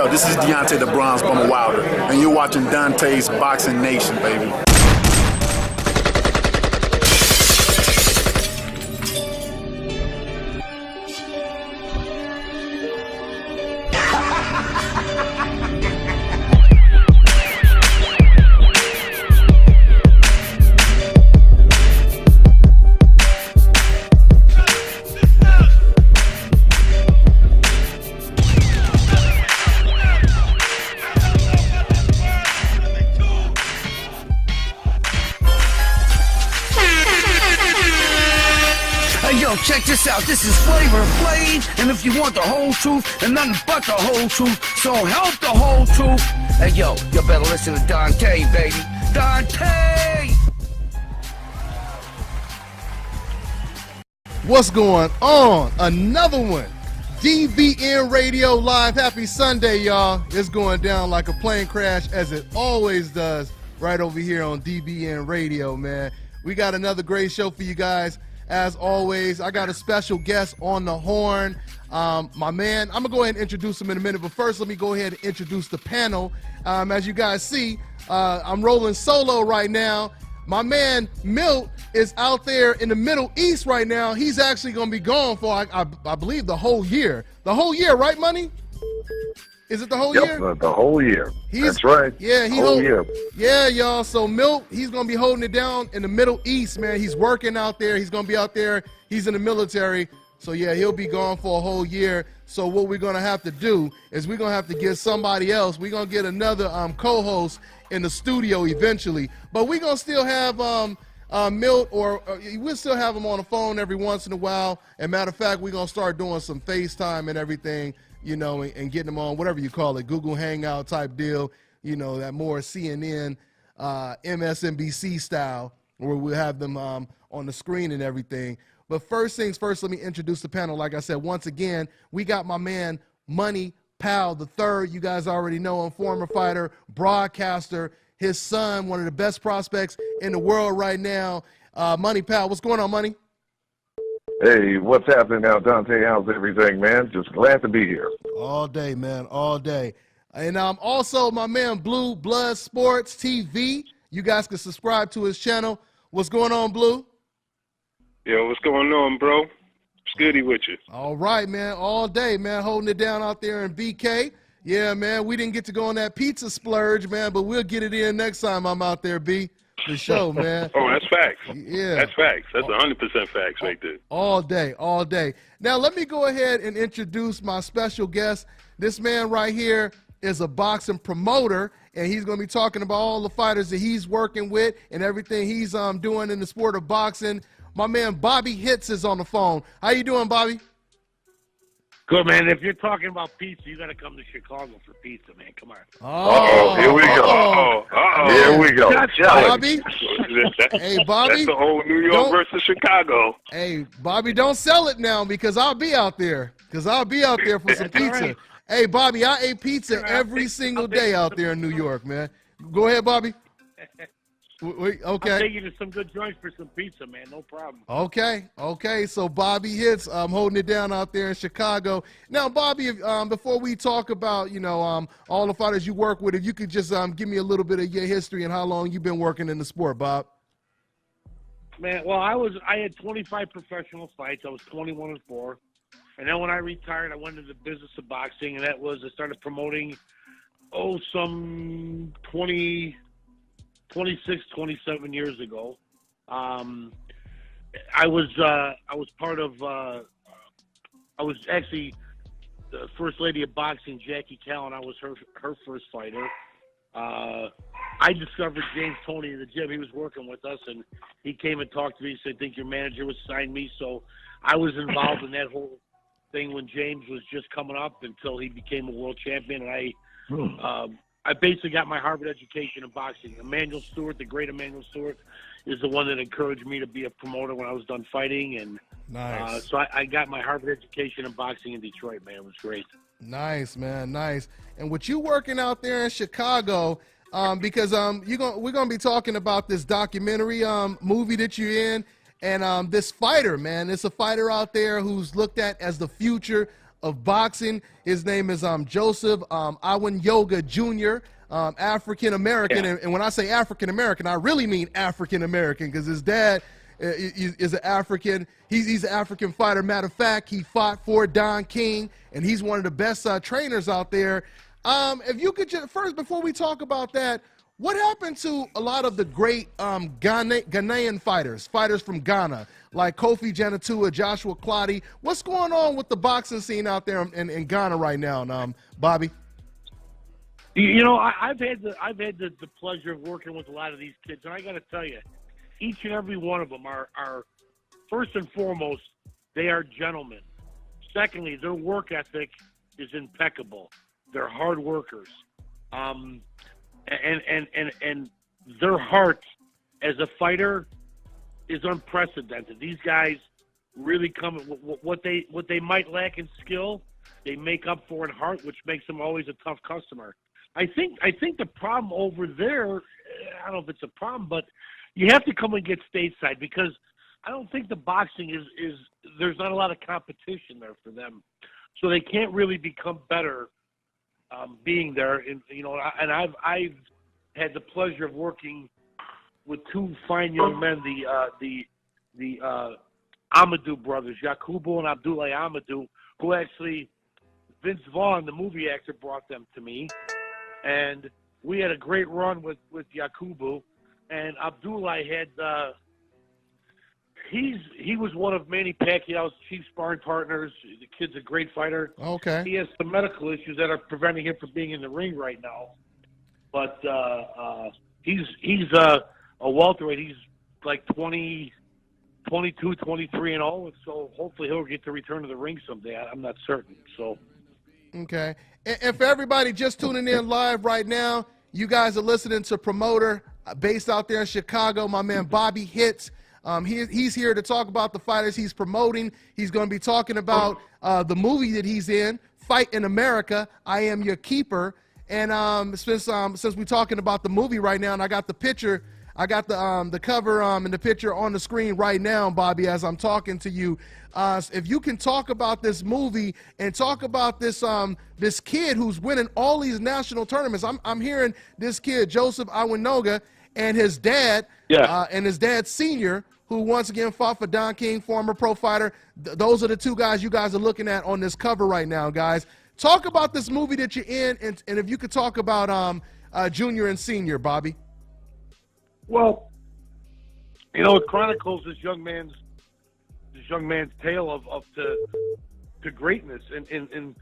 Yo, this is Dontae the Bronze Bomber Wilder, and you're watching Dontae's Boxing Nation, baby. Check this out, this is Flavor Flav, and if you want the whole truth and nothing but the whole truth, so help the whole truth. Hey yo, you better listen to Dontae, baby. Dontae! What's going on? Another one. DBN Radio Live. Happy Sunday, y'all. It's going down like a plane crash, as it always does, right over here on DBN Radio, man. We got another great show for you guys. As always, I got a special guest on the horn, my man. I'm going to go ahead and introduce him in a minute, but first let me go ahead and introduce the panel. As you guys see, I'm rolling solo right now. My man, Milt, is out there in the Middle East right now. He's actually going to be gone for, I believe, the whole year. The whole year, right, Money? Is it the whole year? Yep, the whole year. That's right. Yeah, whole year. Yeah, y'all. So Milt, he's gonna be holding it down in the Middle East, man. He's working out there. He's gonna be out there. He's in the military. So yeah, he'll be gone for a whole year. So what we're gonna have to do is we're gonna have to get somebody else. We're gonna get another co-host in the studio eventually. But we're gonna still have Milt, or we'll still have him on the phone every once in a while. And matter of fact, we're gonna start doing some FaceTime and everything, you know, and getting them on, whatever you call it, Google Hangout type deal, you know, that more CNN, MSNBC style, where we'll have them on the screen and everything. But first things first, let me introduce the panel. Like I said, once again, we got my man, Money Powell III. You guys already know him, former fighter, broadcaster, his son, one of the best prospects in the world right now. Money Powell, what's going on, Money? Hey, what's happening now, Dontae? How's everything, man? Just glad to be here. All day, man, all day. And also my man, Blue Blood Sports TV. You guys can subscribe to his channel. What's going on, Blue? Yo, what's going on, bro? It's goody with you. All right, man, all day, man, holding it down out there in BK. Yeah, man, we didn't get to go on that pizza splurge, man, but we'll get it in next time I'm out there, B. The show, man. Oh, that's facts. Yeah. That's facts. That's 100% facts right there. All day, all day. Now, let me go ahead and introduce my special guest. This man right here is a boxing promoter, and he's going to be talking about all the fighters that he's working with and everything he's doing in the sport of boxing. My man, Bobby Hitz, is on the phone. How you doing, Bobby? Good, man. If you're talking about pizza, you got to come to Chicago for pizza, man. Come on. Uh-oh, here we go. Here we go. Bobby? Hey, Bobby. That's the whole New York versus Chicago. Hey, Bobby, don't sell it now because I'll be out there. For some pizza. Right. Hey, Bobby, I ate pizza every single day out there in New York, man. Go ahead, Bobby. Okay. I'll take you to some good joints for some pizza, man. No problem. Okay. So Bobby Hitz, holding it down out there in Chicago. Now, Bobby, before we talk about, you know, all the fighters you work with, if you could just give me a little bit of your history and how long you've been working in the sport, Bob. Man, well, I had 25 professional fights. I was 21-4. And then when I retired, I went into the business of boxing, and I started promoting, some 26, 27 years ago. I was actually the first lady of boxing, Jackie Callan. I was her first fighter. I discovered James Toney in the gym. He was working with us, and he came and talked to me. He said, I think your manager would sign me. So I was involved in that whole thing when James was just coming up until he became a world champion. And I basically got my Harvard education in boxing. Emmanuel Stewart, the great Emmanuel Stewart, is the one that encouraged me to be a promoter when I was done fighting. And nice. So I got my Harvard education in boxing in Detroit, man. It was great. Nice, man, nice. And with you working out there in Chicago, because we're gonna be talking about this documentary movie that you're in, and this fighter, man, it's a fighter out there who's looked at as the future of boxing. His name is Joseph Awinongya Jr., African-American. Yeah. And when I say African-American, I really mean African-American because his dad is an African. He's an African fighter. Matter of fact, he fought for Don King, and he's one of the best trainers out there. If you could just, first, before we talk about that, what happened to a lot of the great Ghanaian fighters from Ghana, like Kofi Janatua, Joshua Clottey? What's going on with the boxing scene out there in Ghana right now, Bobby? You know, I've had the pleasure of working with a lot of these kids, and I got to tell you, each and every one of them are first and foremost, they are gentlemen. Secondly, their work ethic is impeccable. They're hard workers. And their heart as a fighter is unprecedented. These guys really come what they might lack in skill, they make up for in heart, which makes them always a tough customer. I think the problem over there, I don't know if it's a problem, but you have to come and get stateside because I don't think the boxing is there's not a lot of competition there for them, so they can't really become better being there. And and I've had the pleasure of working with two fine young men, the Amadou brothers, Yakubu and Abdoulaye Amadou, who actually Vince Vaughn, the movie actor, brought them to me, and we had a great run with Yakubu, and Abdoulaye had he was one of Manny Pacquiao's chief sparring partners. The kid's a great fighter. Okay. He has some medical issues that are preventing him from being in the ring right now. But he's a welterweight. He's like 22, 23 and all. And so hopefully he'll get to return to the ring someday. I'm not certain. So. Okay. And for everybody just tuning in live right now, you guys are listening to promoter based out there in Chicago, my man Bobby Hitz. He's here to talk about the fighters he's promoting. He's going to be talking about the movie that he's in, Fight in America, I Am Your Keeper. And since we're talking about the movie right now, and I got the picture, I got the cover and the picture on the screen right now, Bobby, as I'm talking to you. If you can talk about this movie and talk about this this kid who's winning all these national tournaments. I'm hearing this kid, Joseph Awinongya, and his dad, and his dad senior, who once again fought for Don King, former pro fighter. Those are the two guys you guys are looking at on this cover right now, guys. Talk about this movie that you're in, and if you could talk about junior and senior, Bobby. Well, it chronicles this young man's tale of to greatness, and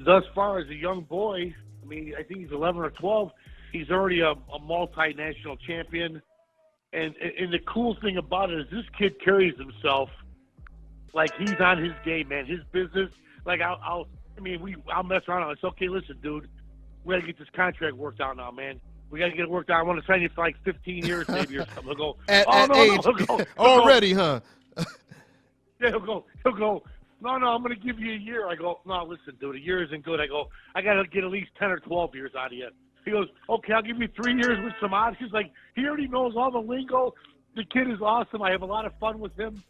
thus far as a young boy, I mean, I think he's 11 or 12. He's already a multinational champion, and the cool thing about it is this kid carries himself like he's on his game, man. His business, like I'll mess around. It's okay. Listen, dude, we gotta get this contract worked out now, man. We gotta get it worked out. I want to sign you for like 15 years, maybe, or something. He'll go, at age already, huh? Yeah, he'll go. No, I'm going to give you a year. I go, no, listen, dude, a year isn't good. I go, I got to get at least 10 or 12 years out of you. He goes, okay, I'll give you 3 years with some options. Like, he already knows all the lingo. The kid is awesome. I have a lot of fun with him.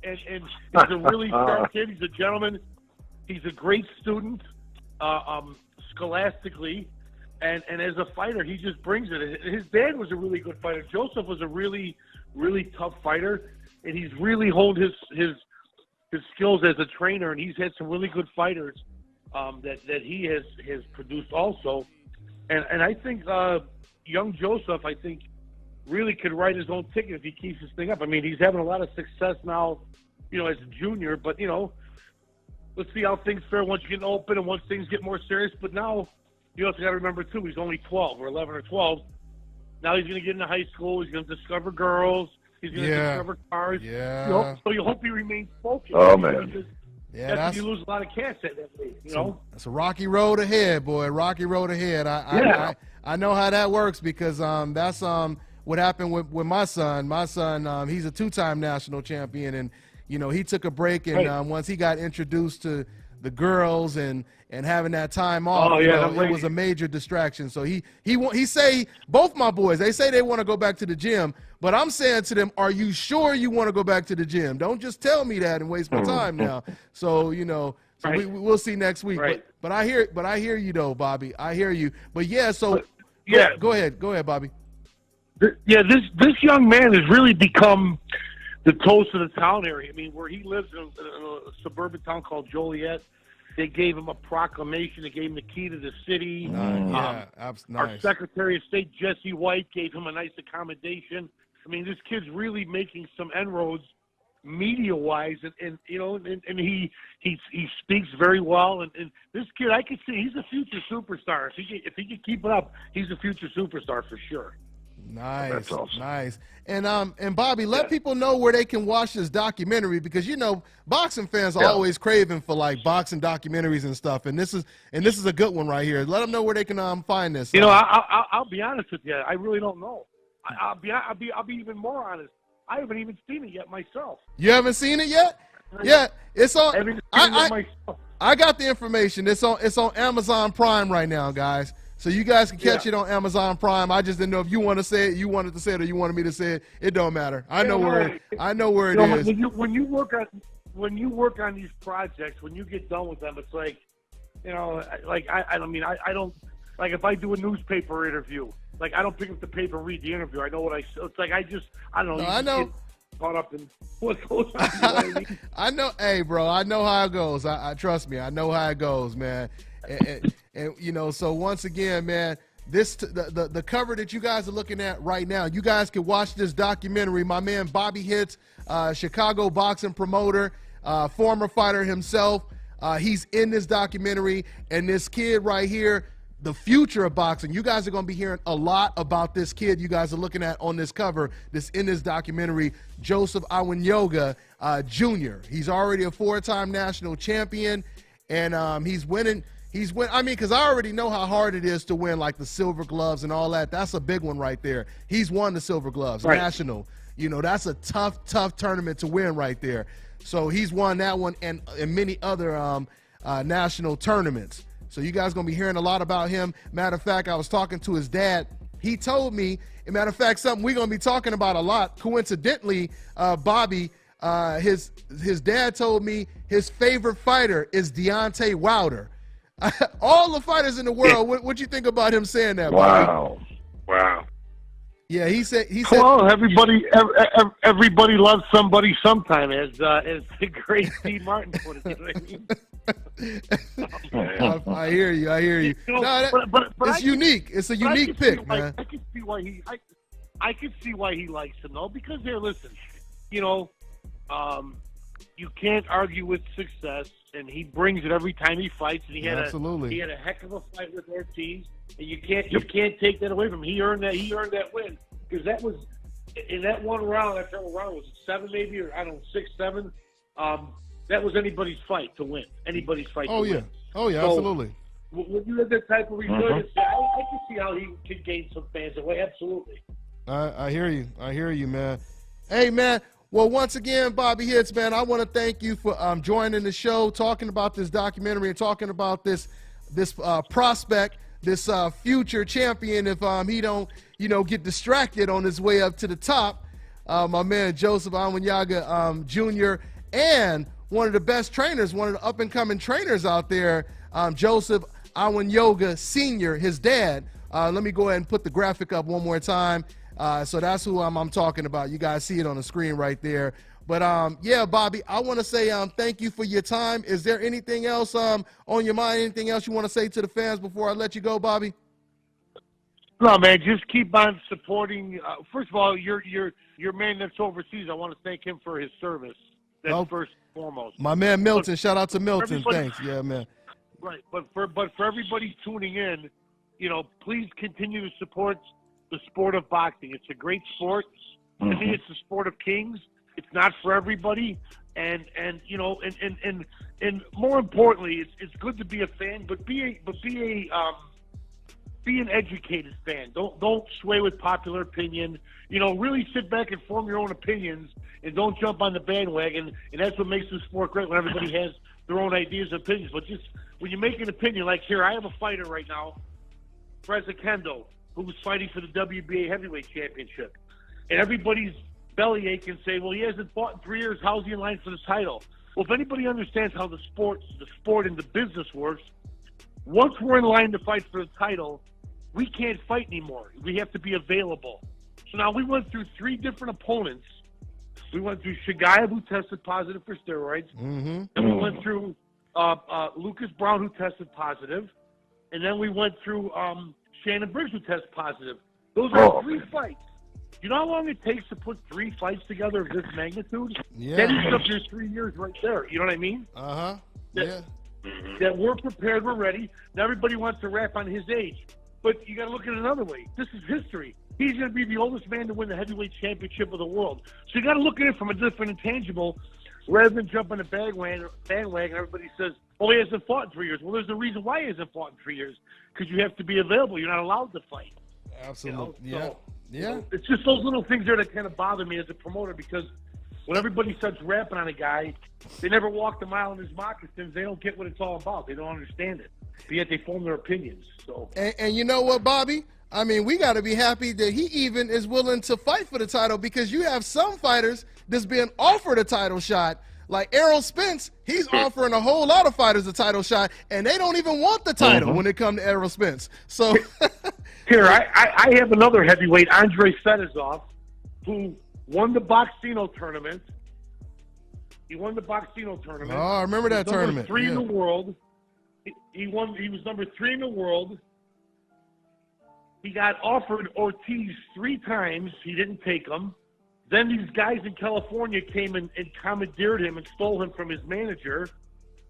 And he's a really smart kid. He's a gentleman. He's a great student, scholastically. And as a fighter, he just brings it. His dad was a really good fighter. Joseph was a really, really tough fighter. And he's really honed his skills as a trainer, and he's had some really good fighters that he has produced also. And I think young Joseph, I think, really could write his own ticket if he keeps his thing up. I mean, he's having a lot of success now, as a junior, but, let's see how things fare once you get open and once things get more serious. But now, you also got to remember, too, he's only 12 or 11 or 12. Now he's going to get into high school. He's going to discover girls. He's going to discover cars. Yeah. So you hope he remains focused. Oh, man. Because that's you lose a lot of cash that way, That's a rocky road ahead, boy. Rocky road ahead. I know how that works because that's what happened with my son. My son, he's a two-time national champion, and he took a break, and once he got introduced to the girls and having that time off, it was a major distraction. So he say, both my boys, they say they want to go back to the gym, but I'm saying to them, are you sure you want to go back to the gym? Don't just tell me that and waste my time now. So So Right. we'll see next week. Right. But I hear you though, Bobby. I hear you. But yeah, so Yeah. go ahead, Bobby. This young man has really become the toast of the town area. I mean, where he lives in a suburban town called Joliet, they gave him a proclamation. They gave him the key to the city. Nice. Our Secretary of State, Jesse White, gave him a nice accommodation. I mean, this kid's really making some inroads media-wise, and he speaks very well. And this kid, I could see he's a future superstar. If he could keep it up, he's a future superstar for sure. Nice, That's awesome. nice. And Bobby, let people know where they can watch this documentary, because boxing fans are always craving for like boxing documentaries and stuff. And this is a good one right here. Let them know where they can find this. I'll be honest with you. I really don't know. I'll be even more honest. I haven't even seen it yet myself. You haven't seen it yet? Yeah, it's on. I haven't seen it myself. I got the information. It's on Amazon Prime right now, guys. So you guys can catch it on Amazon Prime. I just didn't know if you want to say it, you wanted to say it, or you wanted me to say it. It don't matter. I know where it is. When you work on these projects, when you get done with them, it's like, I don't like if I do a newspaper interview. Like, I don't pick up the paper and read the interview. I know what it's like. I don't know. No, I know. Get caught up in what goes on. You know what I mean? I know. Hey, bro, I know how it goes. I trust me. I know how it goes, man. And so once again, man, the cover that you guys are looking at right now, you guys can watch this documentary. My man Bobby Hitz, Chicago boxing promoter, former fighter himself. He's in this documentary, and this kid right here, the future of boxing. You guys are going to be hearing a lot about this kid you guys are looking at on this cover, in this documentary, Joseph Awinongya Jr. He's already a 4-time national champion, and he's winning. I mean, because I already know how hard it is to win, like the silver gloves and all that. That's a big one right there. He's won the silver gloves, right. National. That's a tough tournament to win right there. So he's won that one and many other national tournaments. So you guys going to be hearing a lot about him. Matter of fact, I was talking to his dad. He told me, matter of fact, something we're going to be talking about a lot. Coincidentally, Bobby, his dad told me his favorite fighter is Dontae Wilder. All the fighters in the world, what you think about him saying that, Bobby? Wow. Yeah, he said. Well, everybody loves somebody sometime, as the great Steve Martin put it. You know what I mean? I hear you. But it's unique. It's a unique pick, man. I can see why he likes him, though, because listen, you can't argue with success, and he brings it every time he fights. And he had a heck of a fight with Ortiz, and you can't take that away from him. He earned that win, because that was in that one round. That round was 7 maybe, or I don't know, 6, 7. That was anybody's fight to win. Anybody's fight to win. Oh yeah, so, absolutely. When you have that type of resilience, I can see how he could gain some fans away. Absolutely. I hear you, man. Hey, man. Well, once again, Bobby Hitz, man, I want to thank you for joining the show, talking about this documentary, and talking about this prospect, this future champion. If he don't, get distracted on his way up to the top, my man Joseph Awinongya Jr. and one of the best trainers, one of the up and coming trainers out there, Joseph Awinongya Sr. His dad. Let me go ahead and put the graphic up one more time. So that's who I'm talking about. You guys see it on the screen right there. But, yeah, Bobby, I want to say thank you for your time. Is there anything else on your mind, anything else you want to say to the fans before I let you go, Bobby? No, man, just keep on supporting. First of all, your man that's overseas, I want to thank him for his service. That's first and foremost. My man Milton. Shout out to Milton. Thanks. Yeah, man. Right. But for everybody tuning in, please continue to support the sport of boxing. It's a great sport. To me, it's the sport of kings. It's not for everybody, and more importantly, it's good to be a fan, but be an educated fan. Don't sway with popular opinion. Really sit back and form your own opinions, and don't jump on the bandwagon. And that's what makes the sport great, when everybody has their own ideas and opinions. But just when you make an opinion, like here, I have a fighter right now, Preza Kendo, who was fighting for the WBA heavyweight championship. And everybody's bellyache and say, well, he hasn't fought in 3 years. How's he in line for the title? Well, if anybody understands how the sport and the business works, once we're in line to fight for the title, we can't fight anymore. We have to be available. So now we went through 3 different opponents. We went through Shagayev, who tested positive for steroids. Mm-hmm. Then we went through Lucas Brown, who tested positive. And then we went through Shannon Briggs, who tested positive. Those are 3 fights. You know how long it takes to put 3 fights together of this magnitude? Yeah. That is up your 3 years right there. You know what I mean? Uh-huh. Yeah. That we're prepared, we're ready. Now everybody wants to rap on his age. But you got to look at it another way. This is history. He's going to be the oldest man to win the heavyweight championship of the world. So you got to look at it from a different intangible rather than jump on the bandwagon. Everybody says, oh, he hasn't fought in 3 years. Well, there's a reason why he hasn't fought in 3 years, because you have to be available. You're not allowed to fight. Absolutely. You know? Yeah. It's just those little things there that kind of bother me as a promoter, because when everybody starts rapping on a guy, they never walked a mile in his moccasins. They don't get what it's all about. They don't understand it. But yet they form their opinions. So. And you know what, Bobby? I mean, we got to be happy that he even is willing to fight for the title, because you have some fighters that's being offered a title shot. Like Errol Spence, he's offering a whole lot of fighters a title shot, and they don't even want the title when it comes to Errol Spence. So here, I have another heavyweight, Andrei Fedosov, who won the Boxino tournament. He won the Boxino tournament. Oh, I remember that tournament. Number 3 in the world. He won. He was number 3 in the world. He got offered Ortiz 3 times. He didn't take them. Then these guys in California came and commandeered him and stole him from his manager.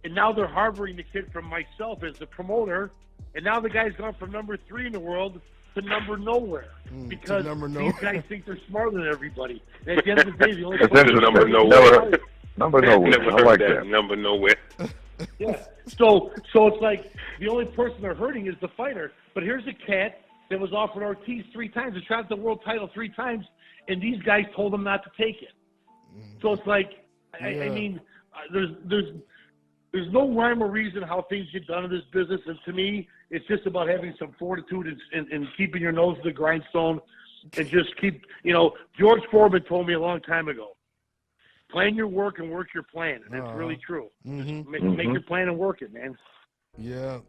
And now they're harboring the kid from myself as the promoter. And now the guy's gone from number 3 in the world to number nowhere. Because these guys think they're smarter than everybody. And at the end of the day, the only number nowhere. Number nowhere. I like that. Number nowhere. Yeah. So it's like the only person they're hurting is the fighter. But here's a cat that was offered Ortiz 3 times, a shot at the world title 3 times, and these guys told him not to take it. So it's like, I mean, there's no rhyme or reason how things get done in this business, and to me, it's just about having some fortitude and keeping your nose to the grindstone and just keep, George Foreman told me a long time ago, plan your work and work your plan, and that's really true. Make your plan and work it, man. Yeah,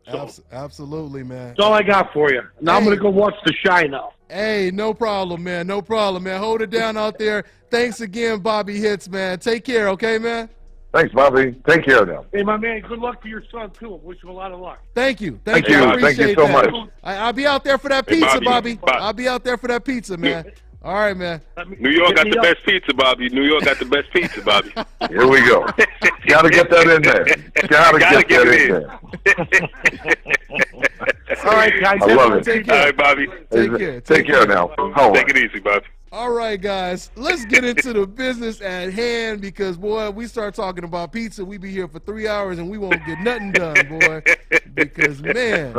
absolutely, man. That's all I got for you. Now I'm going to go watch The Shy now. Hey, no problem, man. No problem, man. Hold it down out there. Thanks again, Bobby Hitz, man. Take care, okay, man? Thanks, Bobby. Take care now. Hey, my man, good luck to your son, too. I wish you a lot of luck. Thank you. Thank you. I appreciate Thank you so that. much. I'll be out there for that pizza, Bobby. Bobby. I'll be out there for that pizza, man. All right, man. New York got the best pizza, Bobby. New York got the best pizza, Bobby. Here we go. Got to get that in there. Got to get that in there. All right, guys. I love it. Take care. All right, Bobby. Take care. Take care now. Hold Take on. it easy, Bobby. All right, guys, let's get into the business at hand, because, boy, we start talking about pizza, we be here for 3 hours and we won't get nothing done, boy, because, man.